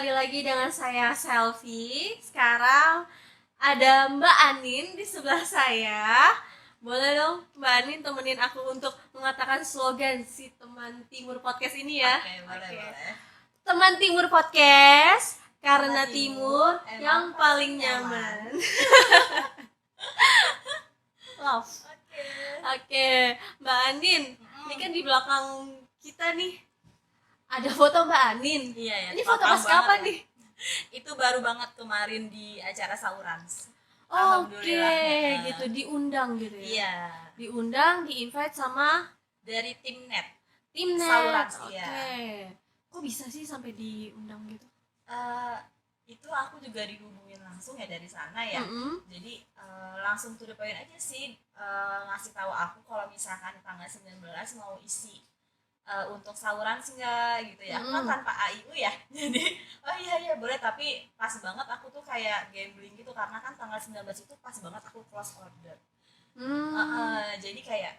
kembali lagi dengan saya Selfie. Sekarang ada Mbak Anin di sebelah saya. Boleh dong Mbak Anin temenin aku untuk mengatakan slogan si Teman Timur Podcast ini ya. Oke, boleh. Teman Timur Podcast, karena Karena Timur Timur yang emang paling paling nyaman. Love. Oke, Mbak Anin, ini kan di belakang kita nih ada foto Mbak Anin. Iya ya. Ini foto pas kapan nih? Itu baru banget kemarin di acara Saurans. Oke, Alhamdulillah. gitu diundang gitu ya. Iya. Diundang, di-invite sama Dari Timnet. Timnet. Saurans, Oke. iya. Kok bisa sih sampai diundang gitu? Itu aku juga dihubungin langsung ya dari sana ya. Mm-mm. Jadi langsung to the point aja sih, ngasih tahu aku kalau misalkan tanggal 19 mau isi untuk Saurans enggak gitu ya. Aku kan tanpa AIU ya. Jadi oh iya boleh, tapi pas banget aku tuh kayak gambling gitu karena kan tanggal 19 itu pas banget aku close order. Jadi kayak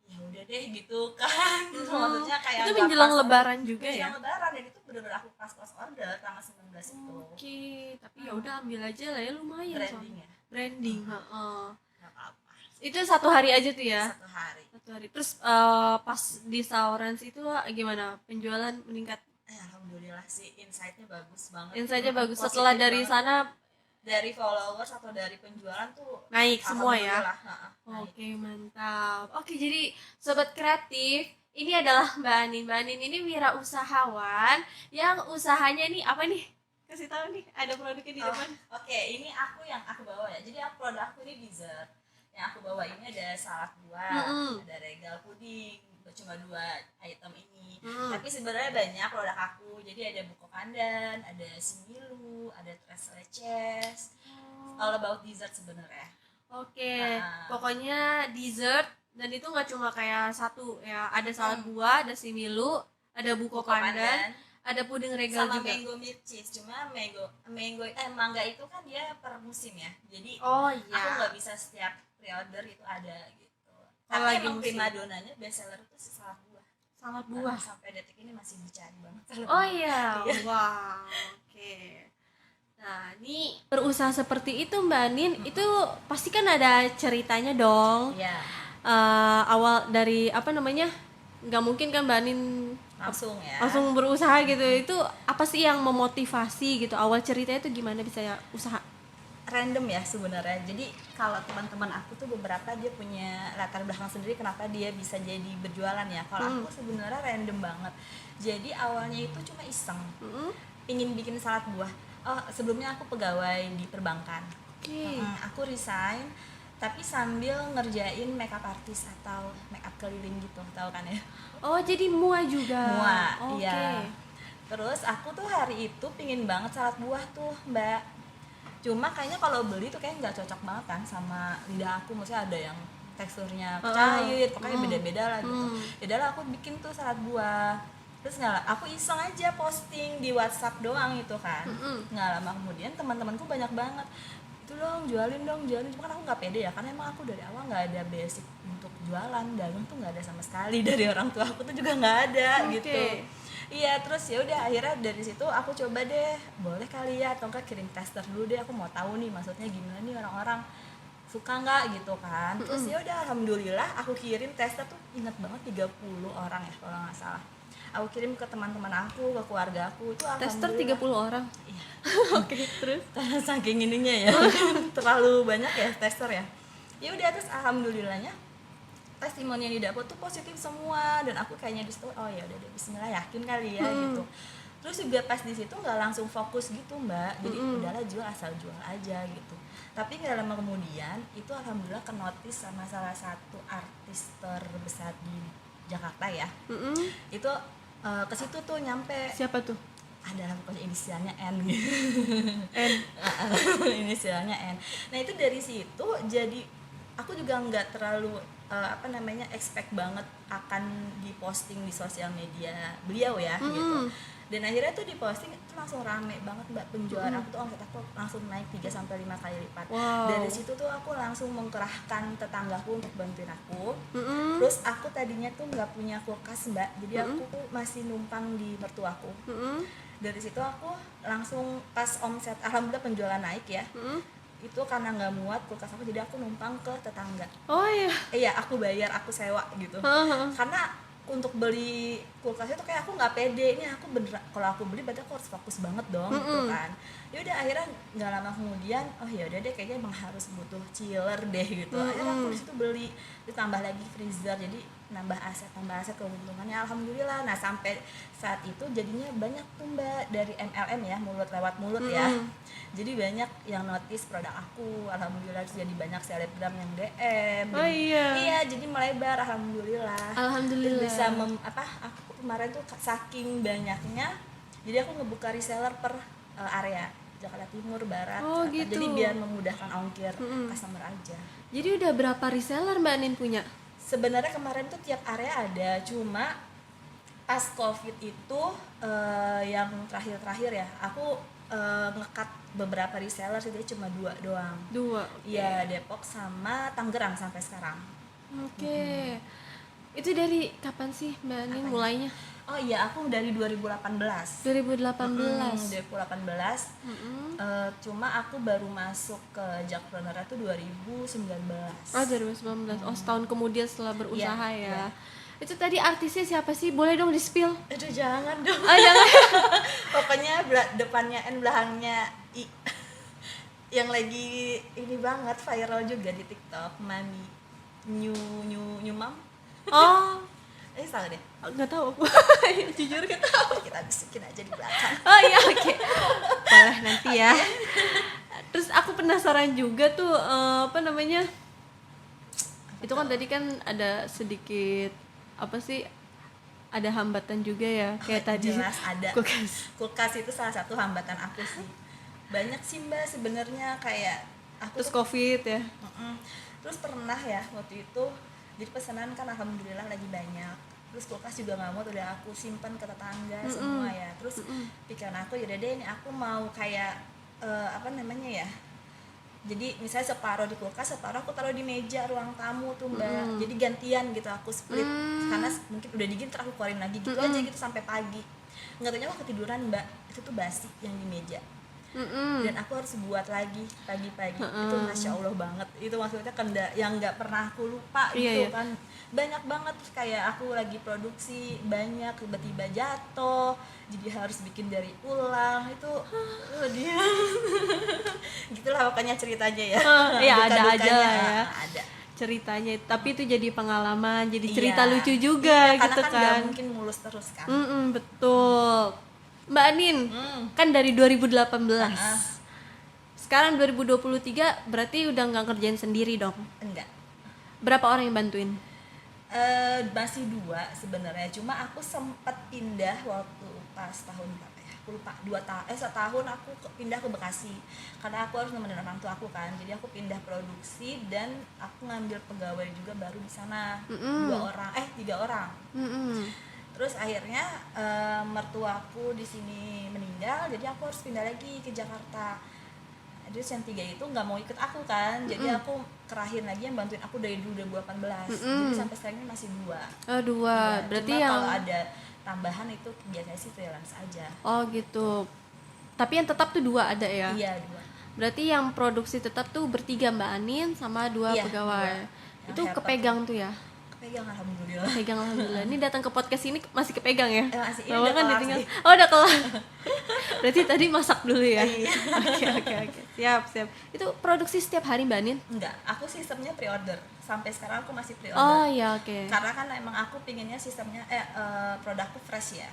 ya udah deh gitu kan. Maksudnya kayak Itu nggak menjelang pas- lebaran juga ya? menjelang lebaran, dan itu bener-bener aku pas close order tanggal 19 itu. Oke, tapi ya udah ambil aja lah ya, lumayan Branding soalnya. ya, Branding, heeh. nggak apa-apa. Itu 1 hari aja tuh ya? 1 hari. 1 hari. Terus pas di Saurans itu gimana? Penjualan meningkat? Alhamdulillah sih, insight-nya bagus banget. Insight-nya bagus. Positif Setelah dari banget. sana Dari followers atau dari penjualan tuh naik semua ya? alhamdulillah, naik. Oke, mantap. Oke, jadi Sobat Kreatif, ini adalah Mbak Anin. Mbak Anin ini wirausahawan yang usahanya nih apa nih? Kasih tahu nih, ada produknya di depan. Oke, ini yang aku bawa ya. Jadi produk aku ini dessert. Yang aku bawa ini ada salad buah, ada regal puding. Cuma 2 item ini. Tapi sebenarnya banyak produk aku. Jadi ada buko pandan, ada similu, ada tres leches. All about dessert sebenarnya. Oke, pokoknya dessert, dan itu nggak cuma kayak satu ya. Ada salad buah, ada similu, ada buko pandan, ada puding regal sama juga. mango milk cheese. Cuma mangga itu kan dia per musim ya. Jadi Oh aku iya. nggak bisa setiap pre-order itu ada gitu. Kalau Tapi lagi emang musim. primadonanya best seller itu si salad buah. Salad Karena buah. sampai detik ini masih dicari banget salad Oh buah. iya, wow, oke. Nah, ini berusaha seperti itu Mbak Anin, itu pasti kan ada ceritanya dong. Iya, Awal dari apa namanya? Nggak mungkin kan Mbak Anin langsung ya. langsung berusaha gitu. Itu apa sih yang memotivasi gitu? Awal ceritanya itu gimana bisa usaha? Random ya sebenarnya. Jadi kalau teman-teman aku tuh beberapa dia punya latar belakang sendiri kenapa dia bisa jadi berjualan ya. Kalau aku sebenarnya random banget. Jadi awalnya itu cuma iseng, ingin bikin salad buah. Sebelumnya aku pegawai di perbankan. Oke. Aku resign tapi sambil ngerjain makeup artist atau makeup keliling gitu, tahu kan ya? Oh, jadi mua juga. Mua, Oke. iya. Terus aku tuh hari itu pingin banget salad buah tuh Mbak. Cuma kayaknya kalau beli tuh kayak nggak cocok banget kan sama lidah aku. Maksudnya ada yang teksturnya cair, pokoknya beda-beda lah gitu. Yaudah aku bikin tuh salad buah. Terus aku iseng aja posting di WhatsApp doang itu kan. Nggak lama kemudian teman-temanku banyak banget, itu jualin dong. Cuma kan aku nggak pede ya, karena emang aku dari awal nggak ada basic untuk jualan, dagang tuh nggak ada sama sekali. Dari orang tua aku tuh juga nggak ada gitu. Iya, terus ya udah akhirnya dari situ aku coba deh, boleh kali ya, atau enggak kirim tester dulu deh, aku mau tahu nih maksudnya gimana nih orang-orang suka nggak gitu kan. Terus ya udah alhamdulillah aku kirim tester tuh, ingat banget 30 orang ya kalau nggak salah. Aku kirim ke teman-teman aku, ke keluarga aku, itu Tester alhamdulillah 30 orang. Iya. Oke, terus Karena saking ininya ya, terlalu banyak ya tester ya. Ya udah, terus alhamdulillahnya testimoni yang didapat tuh positif semua, dan aku kayaknya di situ oh ya udah deh, bismillah, yakin kali ya gitu. Terus juga pas di situ nggak langsung fokus gitu Mbak, jadi udahlah jual asal jual aja gitu. Tapi nggak lama kemudian itu alhamdulillah kenotis sama salah satu artis terbesar di Jakarta ya. Itu ke situ tuh nyampe, siapa tuh? adalah pokoknya inisialnya N gitu. N. Inisialnya N. Nah itu dari situ jadi aku juga nggak terlalu expect banget akan diposting di sosial media beliau ya gitu. Dan akhirnya tuh diposting itu langsung rame banget Mbak, penjualan aku tuh omset aku langsung naik 3-5 kali lipat. Dari situ tuh aku langsung mengkerahkan tetanggaku untuk bantuin aku. Terus aku tadinya tuh nggak punya kulkas Mbak, jadi aku tuh masih numpang di mertuaku. Dari situ aku langsung pas omset, alhamdulillah penjualan naik ya. Itu karena nggak muat kulkas aku, jadi aku numpang ke tetangga. Oh iya. Iya, aku bayar, aku sewa gitu. Karena untuk beli kulkas itu kayak aku nggak pede, ini aku bener, kalau aku beli berarti aku harus fokus banget dong gitu kan. Ya udah, akhirnya nggak lama kemudian, oh ya udah deh, kayaknya emang harus butuh chiller deh gitu. Akhirnya aku disitu beli, ditambah lagi freezer, jadi nambah aset keuntungannya alhamdulillah. Nah sampai saat itu jadinya banyak tuh Mbak dari MLM ya, mulut lewat mulut ya. Jadi banyak yang notice produk aku, alhamdulillah. Terus jadi banyak selebgram yang DM. Oh iya. Iya, jadi melebar alhamdulillah. Alhamdulillah. Terus bisa aku kemarin tuh saking banyaknya, jadi aku ngebuka reseller per area Jakarta Timur, Barat, Oh, Selatan. gitu. Jadi biar memudahkan ongkir customer aja. Jadi udah berapa reseller Mbak Anin punya? Sebenarnya kemarin tuh tiap area ada, cuma pas COVID itu yang terakhir ya, aku ngekat beberapa reseller sih, cuma 2 doang. 2. Iya, Depok sama Tangerang sampai sekarang. Oke. Itu dari kapan sih Mbak Anin Apanya? mulainya? Oh iya, aku dari 2018. 2018. 2018. Cuma aku baru masuk ke Jackpreneur itu 2019. Oh 2019. Oh setahun kemudian setelah berusaha Iya, ya. iya. Itu tadi artisnya siapa sih? Boleh dong di-spill? Aduh, jangan dong. Oh jangan. Pokoknya depannya N, belakangnya I. Yang lagi ini banget viral juga di TikTok, Mami New Mom. Oh Salah deh. nggak tahu. Jujur nggak tahu. Kita bisikin aja di belakang. Oh iya oke. Boleh nanti ya. Terus aku penasaran juga tuh apa namanya? Itu kan tadi kan ada sedikit apa sih? Ada hambatan juga ya kayak tadi. Jelas ada. Kulkas. Kulkas itu salah satu hambatan aku sih. Banyak sih Mbak sebenarnya, kayak aku Terus tuh, COVID ya. terus pernah ya waktu itu, jadi pesanan kan alhamdulillah lagi banyak. Terus kulkas juga nggak mau, udah aku simpen ke tetangga semua ya. Terus pikiran aku, yaudah deh ini aku mau kayak apa namanya ya, jadi misalnya separuh di kulkas, separuh aku taruh di meja ruang tamu tuh Mbak. Jadi gantian gitu, aku split. Karena mungkin udah dingin, terus aku keluarin lagi gitu aja gitu sampai pagi. Nggak taunya aku ketiduran Mbak, itu tuh basi yang di meja. Dan aku harus buat lagi pagi-pagi. Itu Masya Allah banget. Itu maksudnya yang nggak pernah aku lupa gitu Iya. kan. Banyak banget, terus kayak aku lagi produksi banyak, tiba-tiba jatuh, jadi harus bikin dari ulang. Itu dia gitulah pokoknya ceritanya ya. Iya ada aja Duka-dukanya, lah ya ada ceritanya, tapi itu jadi pengalaman, jadi Iya. cerita lucu juga Iya, gitu karena kan nggak kan. mungkin mulus terus kan. Betul. Mbak Anin, kan dari 2018. Sekarang 2023 berarti udah nggak kerjain sendiri dong. Enggak. Berapa orang yang bantuin? Masih 2 sebenarnya, cuma aku sempat pindah waktu pas tahun berapa ya, aku lupa, 1 tahun aku pindah ke Bekasi karena aku harus nemenin orang tua aku kan. Jadi aku pindah produksi dan aku ngambil pegawai juga baru di sana. 3 orang. Terus akhirnya mertuaku di sini meninggal, jadi aku harus pindah lagi ke Jakarta. Terus yang 3 itu nggak mau ikut aku kan, jadi aku kerahin lagi yang bantuin aku dari 2018. Jadi sampai sekarang ini masih 2. Oh 2. Ya, Berarti cuma yang kalau ada tambahan itu biasanya sih freelance aja. Oh gitu. Tapi yang tetap tuh 2 ada ya? Iya 2. Berarti yang produksi tetap tuh bertiga Mbak Anin sama 2 Iya, pegawai. 2. Itu Yang kepegang tuh ya? Kepegang alhamdulillah. Pegang alhamdulillah. Ini datang ke podcast ini masih kepegang ya? Masih, ini Bahwa udah kan kelar ditinggal. sih. Oh udah kelar. Berarti tadi masak dulu ya? Iya. Oke. Siap. Itu produksi setiap hari Mbak Anin? Enggak, aku sistemnya pre-order. Sampai sekarang aku masih pre-order. Oh iya oke. Karena kan emang aku pinginnya sistemnya produkku fresh ya.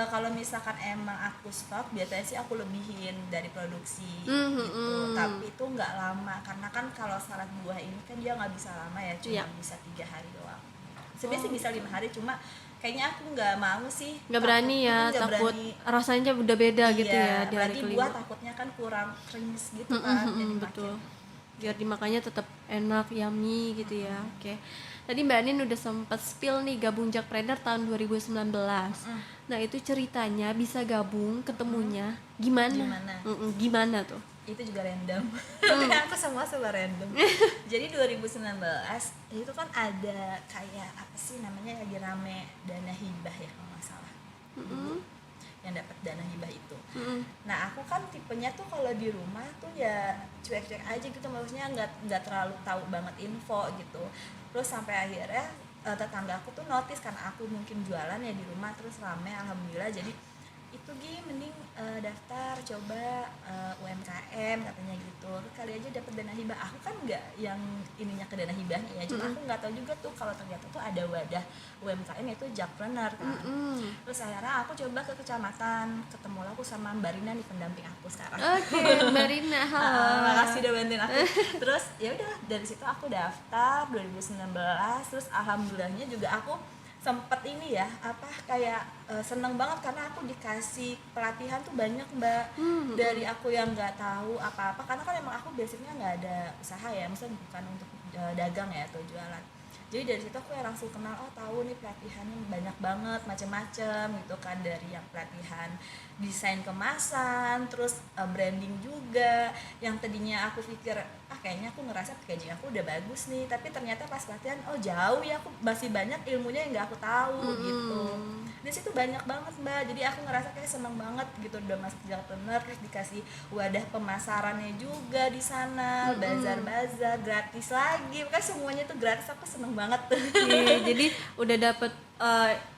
Kalau misalkan emang aku stok, biasanya sih aku lebihin dari produksi gitu. Tapi itu nggak lama, karena kan kalau salad buah ini kan dia nggak bisa lama ya, cuma bisa 3 hari doang. Sebenarnya sih bisa 5 hari, cuma kayaknya aku nggak mau sih. Nggak berani ya, nggak takut berani. rasanya udah beda gitu Iya, ya di hari berarti kelima. buah takutnya kan kurang creams gitu kan. Jadi Betul. makin Biar dimakannya tetap enak, yummy gitu ya. Oke. Tadi Mbak Anin udah sempat spill nih gabung Jackpreneur tahun 2019. Nah, itu ceritanya bisa gabung ketemunya gimana? Gimana tuh? itu juga random. Aku semua serba random. Jadi 2019 itu kan ada kayak apa sih namanya, lagi rame dana hibah ya kalau nggak salah. yang dapat dana hibah itu. Mm-mm. Nah aku kan tipenya tuh kalau di rumah tuh ya cuek-cuek aja gitu, maksudnya nggak terlalu tahu banget info gitu. Terus sampai akhirnya tetangga aku tuh notice karena aku mungkin jualan ya di rumah terus rame, alhamdulillah. Jadi itu mending daftar coba UMKM katanya gitu, kali aja dapat dana hibah. Aku kan nggak yang ininya ke dana hibahnya ya, cuma aku nggak tahu juga tuh kalau ternyata tuh ada wadah UMKM yaitu Jakpreneur kan. Terus akhirnya aku coba ke kecamatan, ketemu aku sama Mbak Rina nih, pendamping aku sekarang. Oke, Mbak Rina, halo. Makasih udah bantuin aku. Terus ya udah dari situ aku daftar 2019, terus alhamdulillahnya juga aku sempet ini ya kayak seneng banget karena aku dikasih pelatihan tuh banyak Mbak. Dari aku yang nggak tahu apa-apa, karena kan emang aku basicnya nggak ada usaha ya, maksudnya bukan untuk dagang ya atau jualan. Jadi dari situ aku ya langsung kenal, oh tahu nih pelatihannya banyak banget macam-macam gitu kan, dari yang pelatihan desain kemasan, terus branding juga, yang tadinya aku pikir kayaknya aku ngerasa packaging aku udah bagus nih, tapi ternyata pas pelatihan oh jauh ya, aku masih banyak ilmunya yang nggak aku tahu gitu. Di situ banyak banget Mbak, jadi aku ngerasa kayak seneng banget gitu udah masuk Jakpreneur, terus dikasih wadah pemasarannya juga di sana, bazar-bazar gratis lagi, kan semuanya tuh gratis, aku seneng banget tuh. Iya, jadi udah dapet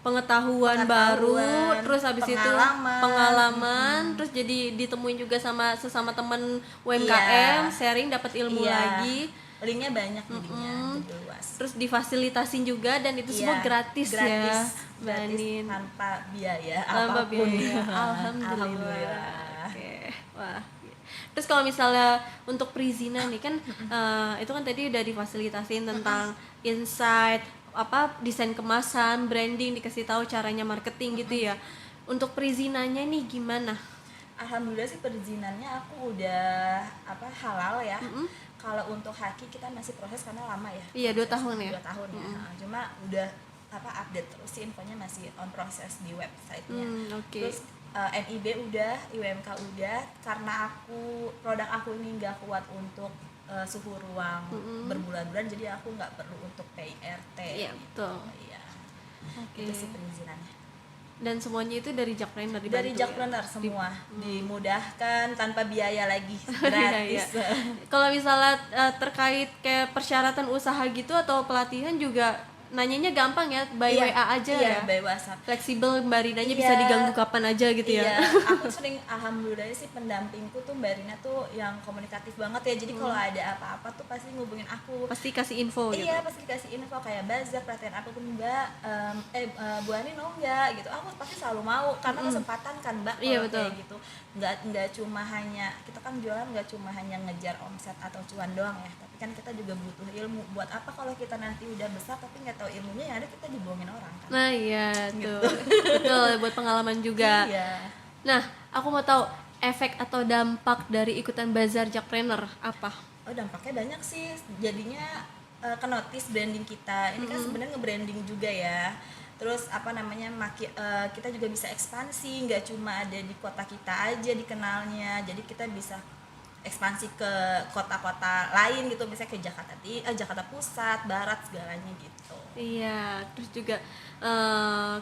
pengetahuan baru, terus habis itu pengalaman, terus jadi ditemuin juga sama sesama teman UMKM, sharing dapat ilmu lagi, linknya banyak jadinya, jadi luas. Terus difasilitasin juga dan itu semua gratis ya, gratis tanpa biaya tanpa apapun. biaya. Alhamdulillah. Oke. Wah. Terus kalau misalnya untuk perizinan nih kan itu kan tadi udah difasilitasin tentang insight, desain kemasan, branding, dikasih tahu caranya marketing gitu ya. Untuk perizinannya nih gimana? Alhamdulillah sih perizinannya aku udah halal ya. Kalau untuk haki kita masih proses karena lama ya. Iya, 2 tahun ya. 2 tahun ya. Cuma udah update terus sih, infonya masih on proses di websitenya. Terus NIB udah, IWMK udah, karena produk aku ini nggak kuat untuk suhu ruang berbulan-bulan, jadi aku nggak perlu untuk PIRT. Iya, betul. Iya. Oke. Itu sih perizinannya. Dan semuanya itu dari Jakpreneur dibantu. Dari Jakpreneur ya? Semua dimudahkan tanpa biaya lagi, gratis. Kalau misalnya terkait kayak persyaratan usaha gitu atau pelatihan juga nanyanya gampang ya, by WA aja ya, by WhatsApp. Fleksibel, Mbak Rinanya bisa diganggu kapan aja gitu ya. Aku sering, alhamdulillah sih pendampingku tuh Mbak Rina tuh yang komunikatif banget ya, jadi kalau ada apa-apa tuh pasti ngubungin aku, pasti kasih info gitu. Iya, pasti kasih info kayak bazar, pelatihan apapun Mbak, Bu Ani mau nggak gitu, aku pasti selalu mau karena kesempatan kan Mbak. Iya, betul. Kayak gitu, nggak cuma hanya kita kan jualan, nggak cuma hanya ngejar omset atau cuan doang ya, tapi kan kita juga butuh ilmu. Buat apa kalau kita nanti udah besar tapi nggak tahu ilmunya, yang ada kita dibohongin orang kan. Nah iya tuh betul, buat pengalaman juga. Iya. Nah aku mau tahu efek atau dampak dari ikutan bazar Jakpreneur apa? Oh, dampaknya banyak sih, jadinya ke notice branding kita ini kan sebenarnya nge-branding juga ya. Terus kita juga bisa ekspansi, nggak cuma ada di kota kita aja dikenalnya, jadi kita bisa ekspansi ke kota-kota lain gitu, misalnya ke Jakarta Pusat, Barat, segalanya gitu. Iya, terus juga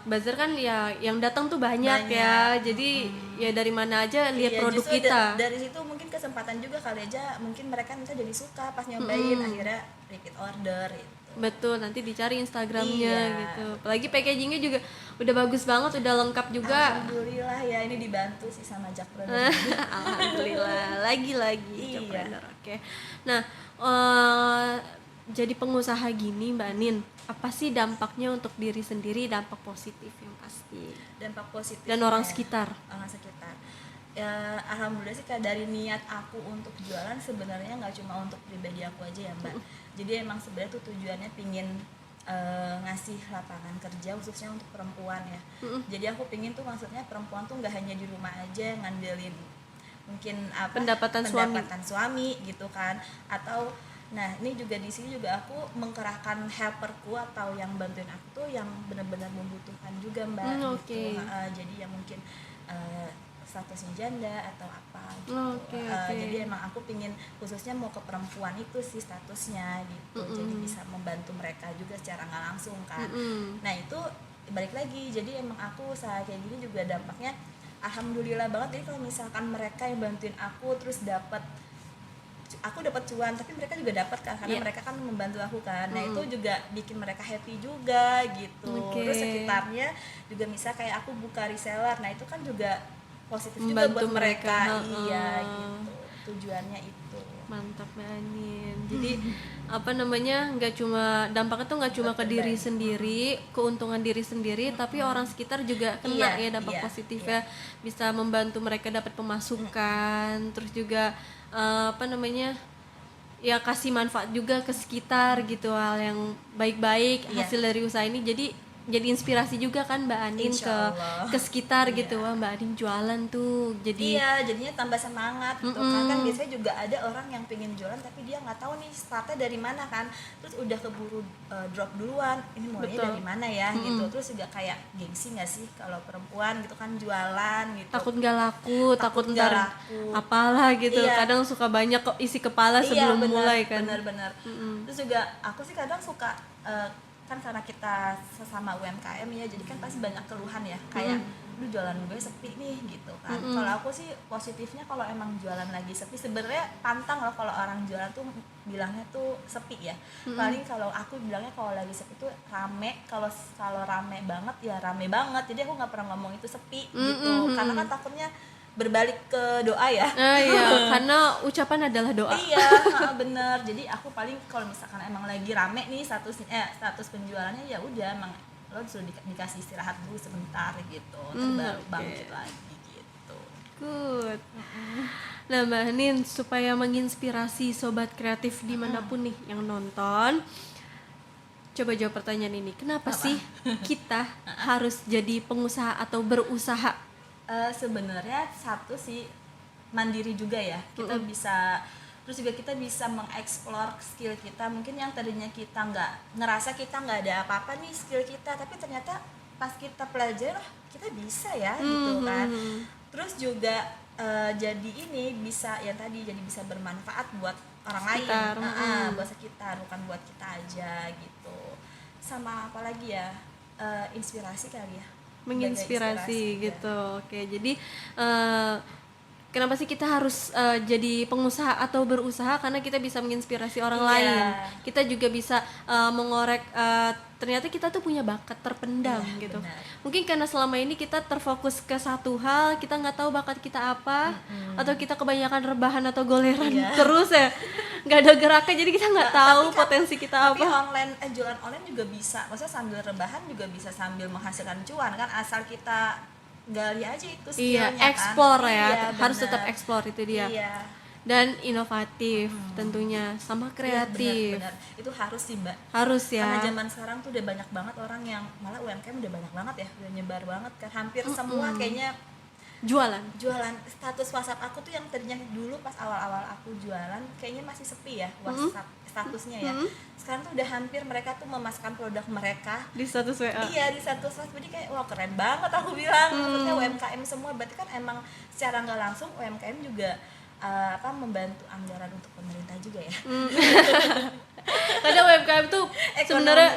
bazar kan ya yang datang tuh banyak. Ya, jadi ya dari mana aja lihat produk kita. Dari situ mungkin kesempatan juga kali aja, mungkin mereka bisa jadi suka pas nyobain, akhirnya repeat order gitu. Betul, nanti dicari Instagramnya gitu. Apalagi packagingnya juga udah bagus banget, udah lengkap juga. Alhamdulillah ya, ini dibantu sih sama Jakpreneur. Alhamdulillah, lagi-lagi Jakpreneur. Oke. Nah, jadi pengusaha gini Mbak Nin, apa sih dampaknya untuk diri sendiri, dampak positif yang pasti? Dampak positif dan orang sekitar. Ya, alhamdulillah sih dari niat aku untuk jualan sebenarnya nggak cuma untuk pribadi aku aja ya Mbak. Jadi emang sebenarnya tuh tujuannya pingin ngasih lapangan kerja khususnya untuk perempuan ya. Jadi aku pingin tuh maksudnya perempuan tuh nggak hanya di rumah aja ngandelin mungkin pendapatan suami gitu kan, atau nah ini juga di sini juga aku mengkerahkan helperku atau yang bantuin aku tuh yang benar-benar membutuhkan juga Mbak gitu. Jadi yang mungkin statusnya janda atau apa gitu. Jadi emang aku pingin khususnya mau ke perempuan itu sih statusnya gitu. Jadi bisa membantu mereka juga secara nggak langsung kan. Nah itu balik lagi, jadi emang aku usaha kayak gini juga dampaknya alhamdulillah banget. Jadi kalau misalkan mereka yang bantuin aku terus aku dapat cuan, tapi mereka juga dapat kan, karena mereka kan membantu aku kan. Nah itu juga bikin mereka happy juga gitu. Terus sekitarnya juga misal kayak aku buka reseller, nah itu kan juga positif juga buat mereka. Iya gitu, tujuannya itu. Mantap Mbak Anin. Jadi apa namanya, nggak cuma dampaknya tuh nggak cuma ke diri sendiri, keuntungan diri sendiri, tapi orang sekitar juga kena ya dampak positifnya. Bisa membantu mereka dapat pemasukan, terus juga apa namanya, ya kasih manfaat juga ke sekitar gitu, hal yang baik-baik hasil dari usaha ini. Jadi inspirasi juga kan Mbak Anin ke sekitar gitu. Wah, Mbak Anin jualan tuh, jadi jadinya tambah semangat gitu kan biasanya juga ada orang yang pengen jualan tapi dia nggak tahu nih startnya dari mana kan, terus udah keburu drop duluan, ini mulainya dari mana ya gitu. Terus juga kayak gengsi nggak sih kalau perempuan gitu kan jualan gitu, takut nggak laku, takut ntar apalah gitu. Kadang suka banyak kok isi kepala sebelum mulai kan. Bener. Terus juga aku sih kadang suka kan karena kita sesama UMKM ya, jadi kan pasti banyak keluhan ya, kayak lu jualan gue sepi nih gitu kan. Kalau aku sih positifnya kalau emang jualan lagi sepi, sebenarnya pantang loh kalau orang jualan tuh bilangnya tuh sepi ya. Paling kalau aku bilangnya kalau lagi sepi tuh rame, kalau rame banget ya rame banget. Jadi aku nggak pernah ngomong itu sepi gitu, karena kan takutnya berbalik ke doa ya. Iya, karena ucapan adalah doa. Iya, bener. Jadi aku paling kalau misalkan emang lagi rame nih status penjualannya, ya udah emang lo sudah dikasih istirahat dulu sebentar gitu, baru bangkit lagi gitu. Good. Nah Mbak Anin, supaya menginspirasi sobat kreatif dimanapun nih yang nonton, coba jawab pertanyaan ini. Kenapa sih kita harus jadi pengusaha atau berusaha? Sebenarnya satu sih mandiri juga ya, kita bisa, terus juga kita bisa mengeksplor skill kita. Mungkin yang tadinya kita ngerasa kita nggak ada apa-apa nih skill kita, tapi ternyata pas kita pelajari kita bisa ya gitu kan. Terus juga jadi ini bisa yang tadi, jadi bisa bermanfaat buat orang lain, buat sekitar, bukan buat kita aja gitu. Sama apa lagi ya, inspirasi kali ya, menginspirasi gitu. Oke, jadi kenapa sih kita harus jadi pengusaha atau berusaha? Karena kita bisa menginspirasi orang lain. Kita juga bisa mengorek ternyata kita tuh punya bakat terpendam gitu. Benar. Mungkin karena selama ini kita terfokus ke satu hal, kita nggak tahu bakat kita apa, atau kita kebanyakan rebahan atau goleran terus ya, nggak ada geraknya, jadi kita nggak tahu potensi kita apa. Tapi jualan online juga bisa, maksudnya sambil rebahan juga bisa sambil menghasilkan cuan kan, asal kita gali aja itu skillnya eksplor kan. Ya, harus tetap eksplor, itu dia. Dan inovatif tentunya, sama kreatif. Benar. Itu harus sih Mbak, harus ya, karena zaman sekarang tuh udah banyak banget orang yang, malah UMKM udah banyak banget ya, udah nyebar banget kan, hampir semua kayaknya jualan. Status WhatsApp aku tuh yang tadinya dulu pas awal-awal aku jualan kayaknya masih sepi ya WhatsApp statusnya ya, sekarang tuh udah hampir mereka tuh memasukkan produk mereka di status WA. Iya, di status WhatsApp. Jadi kayak wah keren banget aku bilang. Maksudnya UMKM semua, berarti kan emang secara nggak langsung UMKM juga membantu anggaran untuk pemerintah juga ya. Karena UMKM tuh sebenarnya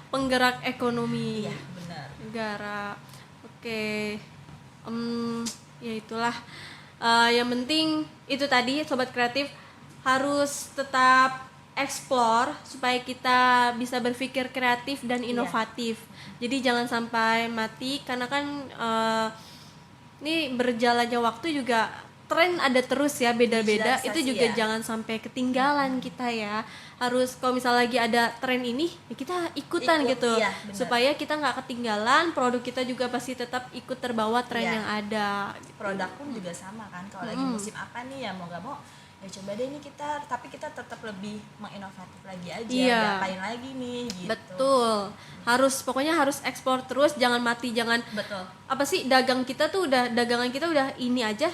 penggerak ekonomi. Iya, benar. Negara. Oke. Ya itulah. Yang penting itu tadi sobat kreatif harus tetap explore supaya kita bisa berpikir kreatif dan inovatif. Jadi jangan sampai mati, karena kan ini berjalannya waktu juga tren ada terus ya, beda-beda. Itu juga jangan sampai ketinggalan kita ya. Harus kalau misalnya lagi ada tren ini ya kita ikutan gitu, supaya kita nggak ketinggalan, produk kita juga pasti tetap ikut terbawa tren yang ada. Produk pun juga sama kan, kalau lagi musim apa nih ya mau nggak mau ya coba deh ini kita, tapi kita tetap lebih menginovatif lagi aja, ngapain lagi nih gitu. Betul, pokoknya harus ekspor terus, jangan mati, jangan apa sih, dagangan kita udah ini aja.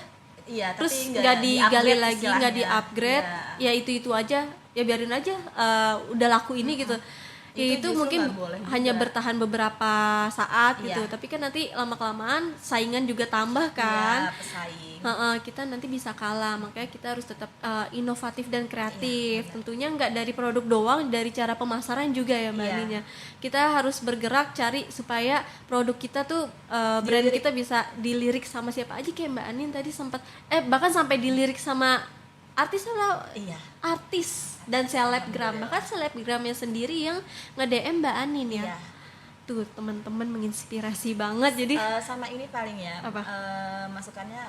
Iya, terus nggak digali lagi, nggak di-upgrade, ya itu aja, ya biarin aja, udah laku ini gitu. Ya itu justru mungkin nggak boleh hanya juga. bertahan beberapa saat gitu, Iya. tapi kan nanti lama-kelamaan saingan juga tambah kan. Iya, pesaing. Kita nanti bisa kalah, makanya kita harus tetap inovatif dan kreatif. Iya, benar. Tentunya nggak dari produk doang, dari cara pemasaran juga ya Mbak Iya. Anin ya. Kita harus bergerak cari supaya produk kita tuh brand Dilirik. kita bisa dilirik sama siapa aja, kayak Mbak Anin tadi sempat bahkan sampai dilirik sama artis atau Iya. artis dan selebgram, bahkan selebgramnya sendiri yang nge-DM Mbak Anin ya. Iya. Tuh teman-teman menginspirasi banget. Jadi Sama ini paling ya, Apa? masukannya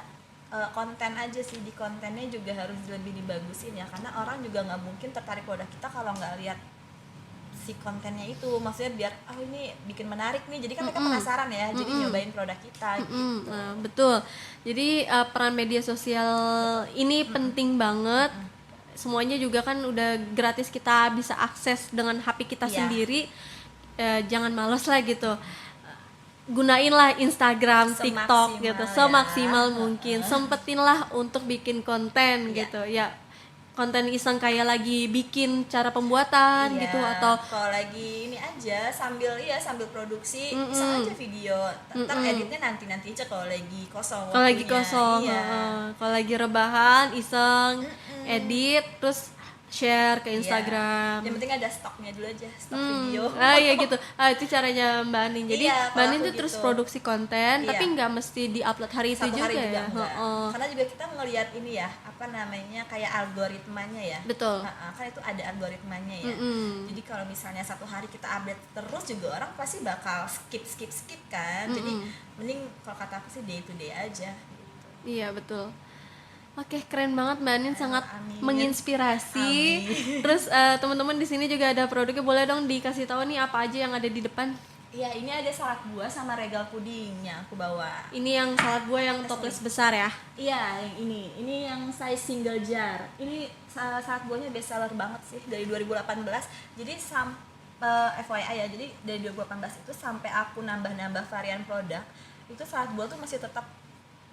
konten aja sih, di kontennya juga harus lebih dibagusin ya, karena orang juga nggak mungkin tertarik produk kita kalau nggak lihat si kontennya itu, maksudnya biar ini bikin menarik nih, jadi kan mereka penasaran ya, jadi nyobain produk kita gitu. Nah, betul. Jadi peran media sosial ini penting banget. Semuanya juga kan udah gratis, kita bisa akses dengan HP kita Iya. sendiri. Jangan males lah gitu. Gunainlah Instagram, TikTok Semaksimal gitu, ya. semaksimal mungkin. Sempetinlah untuk bikin konten Iya. gitu. Ya, konten iseng kayak lagi bikin cara pembuatan Iya, gitu, atau kalau lagi ini aja sambil produksi, bisa aja video, ntar editnya nanti aja kalau lagi kosong kalau lagi waktunya. kosong, Iya. kalau lagi rebahan iseng edit terus share ke Iya. Instagram. Yang penting ada stoknya dulu aja, stok video. Iya gitu. Itu caranya Mbak Anin. Jadi Iya, Mbak kalau Anin aku tuh terus gitu. produksi konten, Iya. tapi nggak mesti diupload hari itu Satu juga, hari juga ya. enggak. Heeh. Karena juga kita ngelihat ini ya, apa namanya, kayak algoritmanya ya. Betul. Kan itu ada algoritmanya ya. Jadi kalau misalnya satu hari kita update terus juga orang pasti bakal skip kan. Jadi mending kalau kata aku sih day to day aja gitu. Iya betul. Oke, keren banget Mbak Anin, sangat amin. menginspirasi. Amin. Terus teman-teman di sini juga ada produknya, boleh dong dikasih tahu nih apa aja yang ada di depan. Iya, ini ada salad buah sama regal puding yang aku bawa. Ini yang salad buah yang toples besar ya. Iya, yang ini yang size single jar. Ini salad buahnya best seller banget sih dari 2018. Jadi FYI ya, jadi dari 2018 itu sampai aku nambah varian produk, itu salad buah tuh masih tetap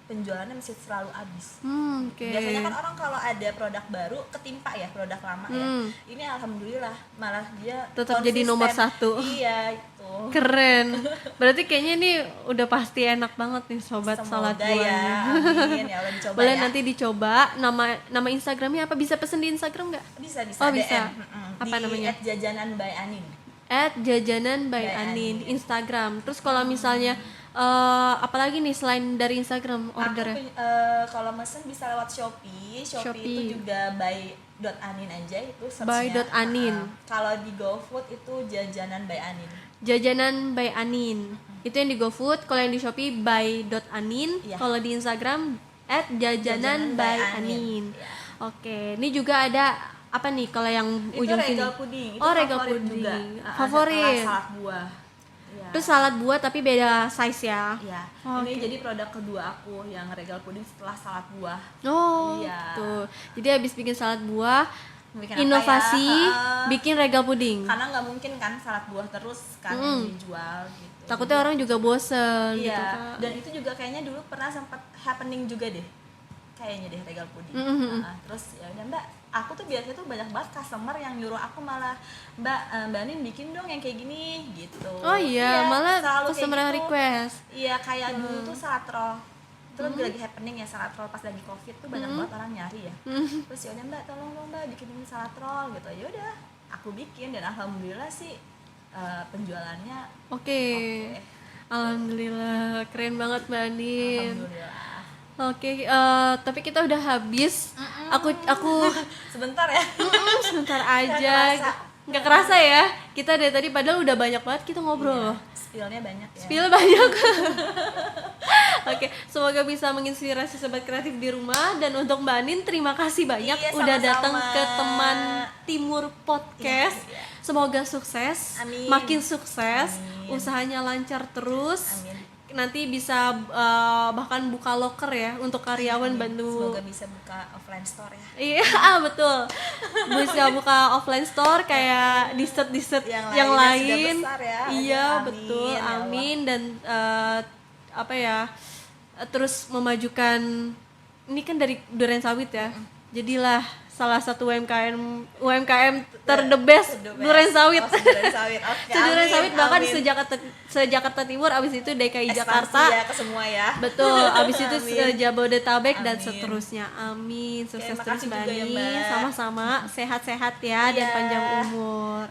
penjualannya masih selalu habis. Oke. Biasanya kan orang kalau ada produk baru ketimpa ya produk lama ya. Ini alhamdulillah malah dia Tetap jadi konsisten. nomor 1. Iya, itu. Keren. Berarti kayaknya ini udah pasti enak banget nih sobat salad Semoga buahnya. ya, amin ya Allah, dicoba Boleh ya. nanti dicoba. Nama Instagramnya apa? Bisa pesen di Instagram nggak? Bisa Oh, DM. bisa. Apa Di namanya? @jajanan by Anin. @jajanan by By Anin Anin. Instagram. Terus kalau misalnya apalagi nih selain dari Instagram ordernya? Aku kalau mesen bisa lewat Shopee Shopee. itu juga by.anin aja itu By searchnya. .anin. Kalau di GoFood itu jajanan by Anin. Jajanan by Anin. Itu yang di GoFood. Kalau yang di Shopee by .anin. Iya. Kalau di Instagram @jajanan by Anin. Iya. Oke, ini juga ada apa nih kalau yang Itu ujung sini? regal puding. Itu Oh, regal favorit puding. juga. Favorit. Salad buah. Iya. Terus salad buah tapi beda size ya. Iya. Oh, Ini oke. jadi produk kedua aku yang regal puding setelah salad buah. Oh, Iya. tuh. Jadi habis bikin salad buah, Bikin apa inovasi, ya? bikin regal puding. Karena nggak mungkin kan salad buah terus kan yang dijual gitu. Takutnya orang juga bosen Iya, gitu kan. dan itu juga kayaknya dulu pernah sempat happening juga deh, kayaknya deh regal puding. Terus ya udah Mbak, aku tuh biasanya tuh banyak banget customer yang nyuruh aku malah Mbak Anin bikin dong yang kayak gini gitu. Oh iya, malah selalu kayak customer yang gitu. request. Iya, kayak dulu tuh salad roll. Itu lagi happening ya salad roll pas lagi Covid tuh banyak banget orang nyari ya. Terus ya udah Mbak, tolong dong Mbak bikinin salad roll gitu. Ya udah, aku bikin dan alhamdulillah sih penjualannya Oke. Alhamdulillah, keren banget Mbak Anin. alhamdulillah. Oke, tapi kita udah habis. Aku Sebentar ya. sebentar aja. kerasa. Nggak kerasa ya. Kita dari tadi padahal udah banyak banget kita ngobrol loh. Spillnya banyak ya. Spill banyak. Oke, semoga bisa menginspirasi sobat kreatif di rumah. Dan untuk Mbak Anin, terima kasih banyak Iya, udah sama-sama. datang ke Teman Timur Podcast. Iya. Semoga sukses, Amin. makin sukses, Amin. usahanya lancar terus. Amin. Nanti bisa bahkan buka loker ya untuk karyawan bantu. Semoga bisa buka offline store ya. Iya, betul. Bisa buka offline store kayak dessert yang lain. Sudah besar ya. Iya, Amin, betul. ya Allah. Amin. Dan apa ya? Terus memajukan, ini kan dari durian sawit ya. Jadilah salah satu UMKM the best Duren Sawit. Oh, Duren Sawit. Oke. Duren Sawit bahkan amin. se-Jakarta Timur, abis itu DKI Ekspansi Jakarta. ya ke semua ya. Betul, abis itu Amin. Jabodetabek dan Amin. seterusnya. Amin. Sukses Oke, terus makasih Mbak juga ya, Ani. Mbak. Sama-sama, sehat-sehat ya dan Iya. panjang umur.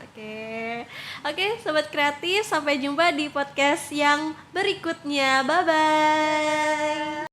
Oke, sobat kreatif, sampai jumpa di podcast yang berikutnya. Bye bye.